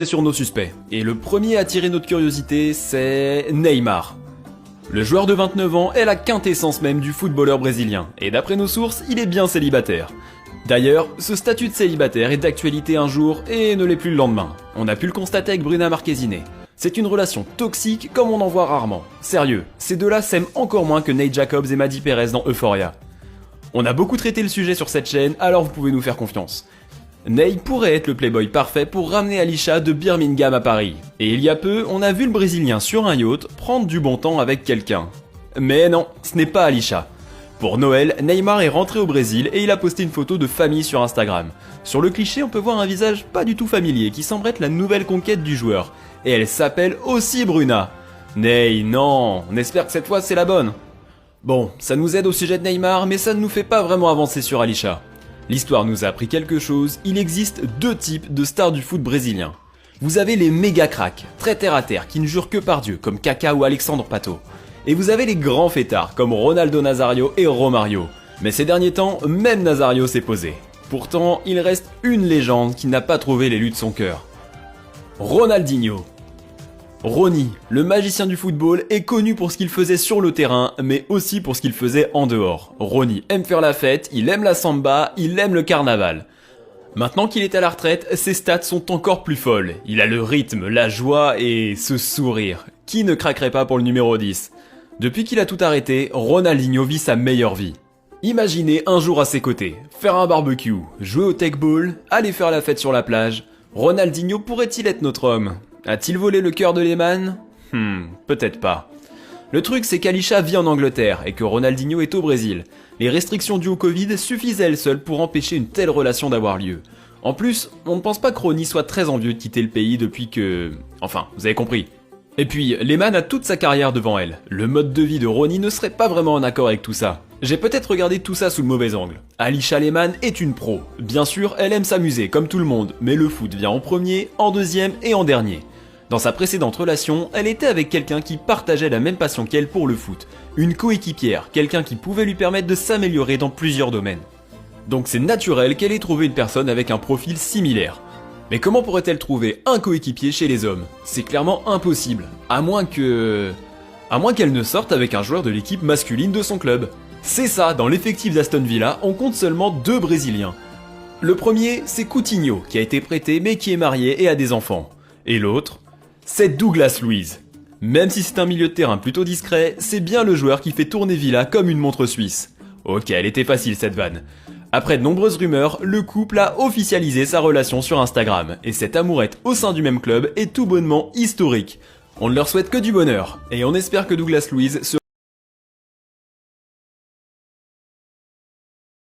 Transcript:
Sur nos suspects. Et le premier à attirer notre curiosité, c'est Neymar. Le joueur de 29 ans est la quintessence même du footballeur brésilien, et d'après nos sources, il est bien célibataire. D'ailleurs, ce statut de célibataire est d'actualité un jour et ne l'est plus le lendemain. On a pu le constater avec Bruna Marquezine. C'est une relation toxique comme on en voit rarement. Sérieux, ces deux-là s'aiment encore moins que Nate Jacobs et Maddy Perez dans Euphoria. On a beaucoup traité le sujet sur cette chaîne, alors vous pouvez nous faire confiance. Ney pourrait être le playboy parfait pour ramener Alisha de Birmingham à Paris. Et il y a peu, on a vu le Brésilien sur un yacht prendre du bon temps avec quelqu'un. Mais non, ce n'est pas Alisha. Pour Noël, Neymar est rentré au Brésil et il a posté une photo de famille sur Instagram. Sur le cliché, on peut voir un visage pas du tout familier qui semble être la nouvelle conquête du joueur. Et elle s'appelle aussi Bruna. Ney, non, on espère que cette fois c'est la bonne. Bon, ça nous aide au sujet de Neymar, mais ça ne nous fait pas vraiment avancer sur Alisha. L'histoire nous a appris quelque chose, il existe deux types de stars du foot brésilien. Vous avez les méga cracks, très terre à terre, qui ne jurent que par Dieu, comme Kaká ou Alexandre Pato. Et vous avez les grands fêtards, comme Ronaldo Nazario et Romario. Mais ces derniers temps, même Nazario s'est posé. Pourtant, il reste une légende qui n'a pas trouvé l'élu de son cœur. Ronaldinho. Rony, le magicien du football, est connu pour ce qu'il faisait sur le terrain, mais aussi pour ce qu'il faisait en dehors. Rony aime faire la fête, il aime la samba, il aime le carnaval. Maintenant qu'il est à la retraite, ses stats sont encore plus folles. Il a le rythme, la joie et ce sourire. Qui ne craquerait pas pour le numéro 10 ? Depuis qu'il a tout arrêté, Ronaldinho vit sa meilleure vie. Imaginez un jour à ses côtés, faire un barbecue, jouer au tech ball, aller faire la fête sur la plage. Ronaldinho pourrait-il être notre homme ? A-t-il volé le cœur de Lehmann ? Peut-être pas. Le truc c'est qu'Alisha vit en Angleterre et que Ronaldinho est au Brésil. Les restrictions dues au Covid suffisent à elles seules pour empêcher une telle relation d'avoir lieu. En plus, on ne pense pas que Rony soit très envieux de quitter le pays depuis que... Enfin, vous avez compris. Et puis, Lehmann a toute sa carrière devant elle. Le mode de vie de Rony ne serait pas vraiment en accord avec tout ça. J'ai peut-être regardé tout ça sous le mauvais angle. Alisha Lehmann est une pro. Bien sûr, elle aime s'amuser, comme tout le monde, mais le foot vient en premier, en deuxième et en dernier. Dans sa précédente relation, elle était avec quelqu'un qui partageait la même passion qu'elle pour le foot. Une coéquipière, quelqu'un qui pouvait lui permettre de s'améliorer dans plusieurs domaines. Donc c'est naturel qu'elle ait trouvé une personne avec un profil similaire. Mais comment pourrait-elle trouver un coéquipier chez les hommes ? C'est clairement impossible, à moins qu'elle ne sorte avec un joueur de l'équipe masculine de son club. C'est ça, dans l'effectif d'Aston Villa, on compte seulement 2 Brésiliens. Le premier, c'est Coutinho, qui a été prêté mais qui est marié et a des enfants. Et l'autre, c'est Douglas Luiz. Même si c'est un milieu de terrain plutôt discret, c'est bien le joueur qui fait tourner Villa comme une montre suisse. Ok, elle était facile cette vanne. Après de nombreuses rumeurs, le couple a officialisé sa relation sur Instagram, et cette amourette au sein du même club est tout bonnement historique. On ne leur souhaite que du bonheur, et on espère que Douglas Luiz se